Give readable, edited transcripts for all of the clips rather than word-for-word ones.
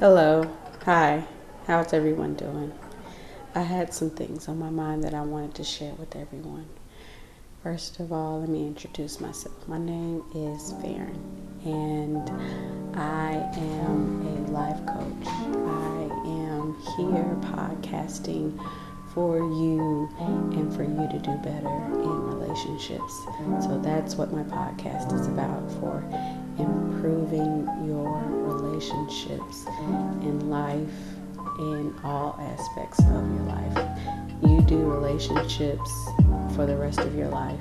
Hello. Hi. How's everyone doing? I had some things on my mind that I wanted to share with everyone. First of all, let me introduce myself. My name is Farron, and I am a life coach. I am here podcasting for you and for you to do better in relationships. So that's what my podcast is about, for improving your relationships in life, in all aspects of your life. You do relationships for the rest of your life,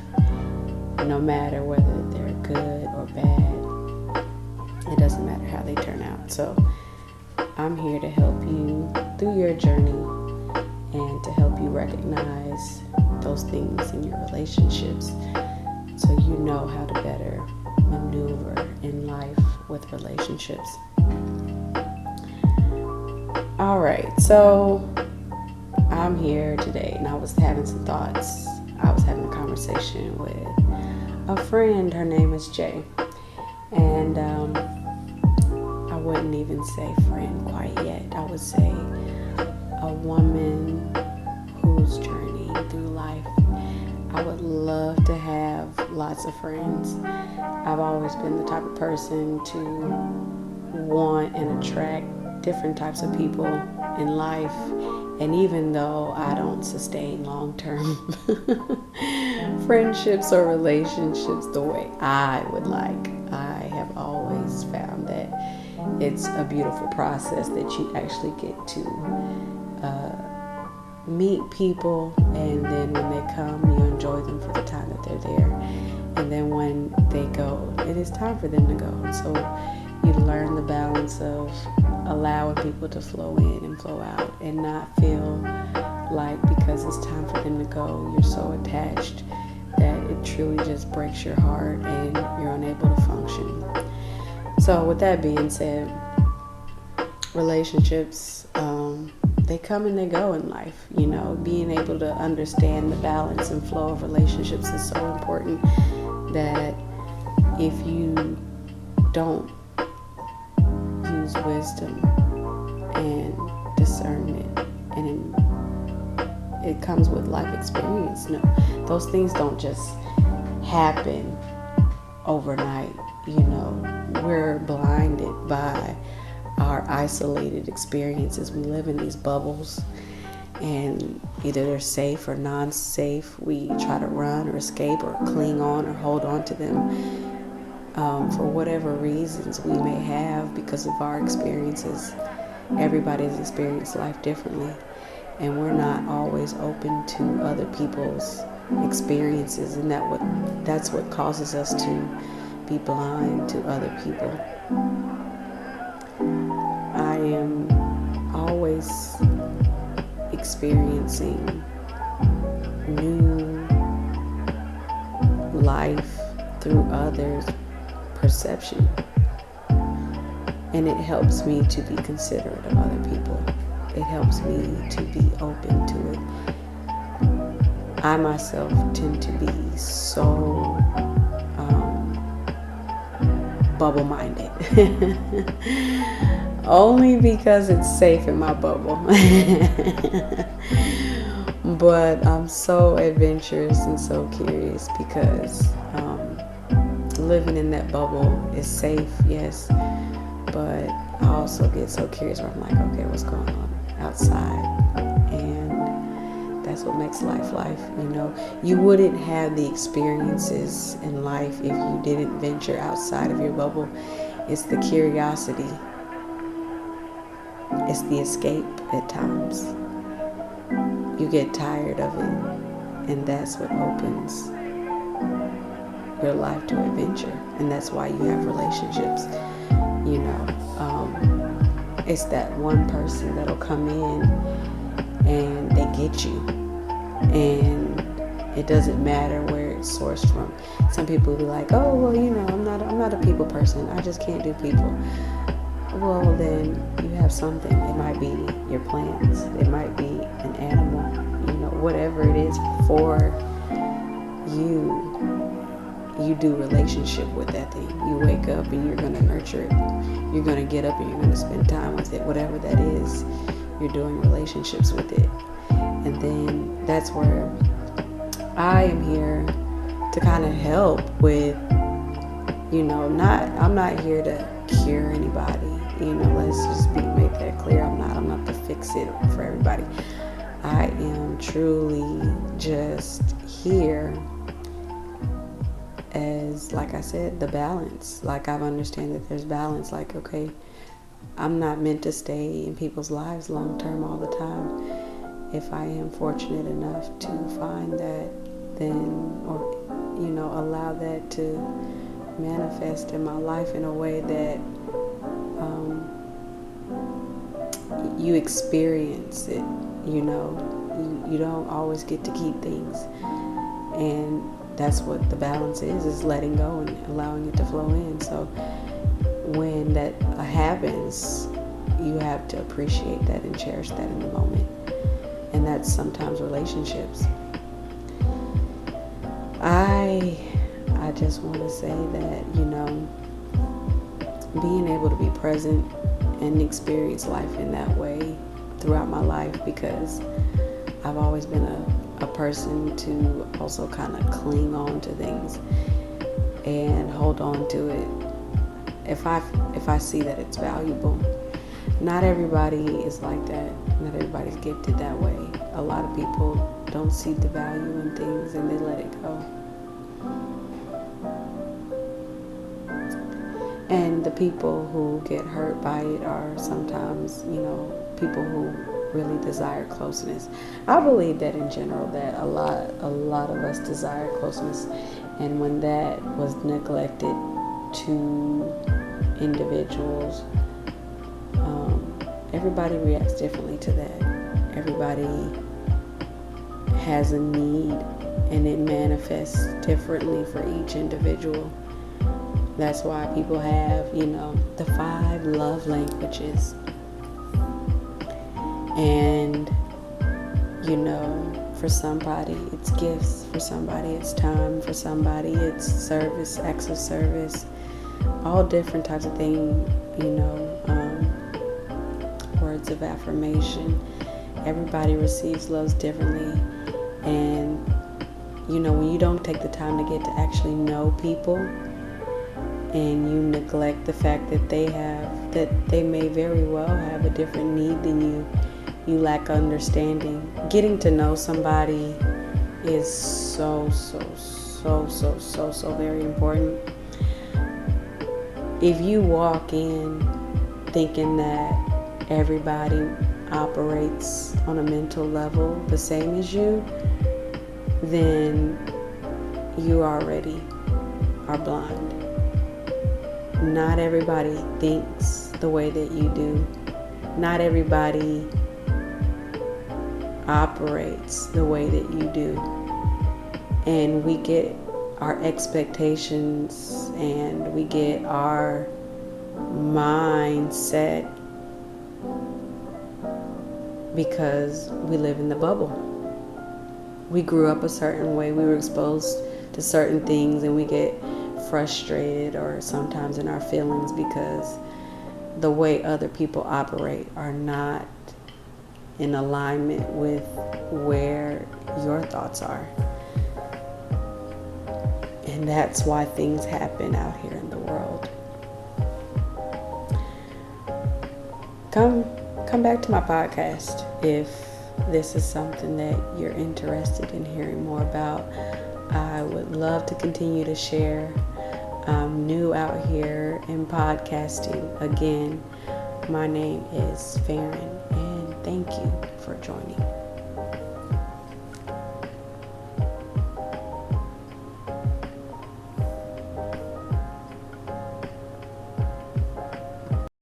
no matter whether they're good or bad. It doesn't matter how they turn out. So I'm here to help you through your journey and to help you recognize those things in your relationships so you know how to better maneuver in life with relationships. All right, so I'm here today and I was having some thoughts. I was having a conversation with a friend. Her name is Jay. And I wouldn't even say friend quite yet. I would say a woman who's journeying through life. I would love to have lots of friends. I've always been the type of person to want and attract different types of people in life. And even though I don't sustain long-term friendships or relationships the way I would like, I have always found that it's a beautiful process that you actually get to meet people, and then when they come, you enjoy them for the time that they're there, and then when they go, it is time for them to go. So you learn the balance of allowing people to flow in and flow out, and not feel like because it's time for them to go, you're so attached that it truly just breaks your heart and you're unable to function. So with that being said, relationships, they come and they go in life. You know, being able to understand the balance and flow of relationships is so important, that if you don't use wisdom and discernment, and it comes with life experience. No, those things don't just happen overnight. You know, we're blinded by our isolated experiences. We live in these bubbles, and either they're safe or non-safe. We try to run or escape or cling on or hold on to them for whatever reasons we may have because of our experiences. Everybody's experienced life differently, and we're not always open to other people's experiences, and that's what causes us to be blind to other people. I am always experiencing new life through others' perception, and it helps me to be considerate of other people. It helps me to be open to it. I myself tend to be so bubble-minded. Only because it's safe in my bubble. But I'm so adventurous and so curious because living in that bubble is safe, yes, but I also get so curious where I'm like, okay, what's going on outside? And that's what makes life, you know. You wouldn't have the experiences in life if you didn't venture outside of your bubble. It's the curiosity. It's the escape at times. You get tired of it, and that's what opens your life to adventure. And that's why you have relationships. You know, it's that one person that'll come in and they get you, and it doesn't matter where it's sourced from. Some people will be like, oh, well, you know, I'm not a people person. I just can't do people. Well, then you have something. It might be your plants. It might be an animal. You know, whatever it is for you, you do relationship with that thing. You wake up and you're going to nurture it. you're going to get up and you're going to spend time with it, whatever that is. You're doing relationships with it. And then that's where I am here to kind of help with, I'm not here to cure anybody. Let's just make that clear. I'm not to fix it for everybody. I am truly just here as, like I said, the balance. Like, I understand that there's balance. Like, okay, I'm not meant to stay in people's lives long term all the time. If I am fortunate enough to find that, then, or, allow that to manifest in my life in a way that you experience it. You don't always get to keep things, and that's what the balance is letting go and allowing it to flow in. So when that happens, you have to appreciate that and cherish that in the moment. And that's sometimes relationships. I just want to say that, being able to be present and experience life in that way throughout my life, because I've always been a person to also kind of cling on to things and hold on to it if I see that it's valuable. Not everybody is like that. Not everybody's gifted that way. A lot of people don't see the value in things and they let it go. And the people who get hurt by it are sometimes, people who really desire closeness. I believe that in general that a lot of us desire closeness, and when that was neglected to individuals, everybody reacts differently to that. Everybody has a need, and it manifests differently for each individual. That's why people have, the 5 love languages. And, for somebody it's gifts, for somebody it's time, for somebody it's service, acts of service, all different types of things, words of affirmation. Everybody receives loves differently. And, when you don't take the time to get to actually know people, and you neglect the fact that they may very well have a different need than you lack understanding. Getting to know somebody is so very important. If you walk in thinking that everybody operates on a mental level the same as you, then you already are blind. Not everybody thinks the way that you do. Not everybody operates the way that you do. And we get our expectations and we get our mindset because we live in the bubble. We grew up a certain way. We were exposed to certain things, and we get frustrated or sometimes in our feelings because the way other people operate are not in alignment with where your thoughts are. And that's why things happen out here in the world. Come back to my podcast if this is something that you're interested in hearing more about. I would love to continue to share. I'm new out here in podcasting. Again, my name is Farron, and thank you for joining.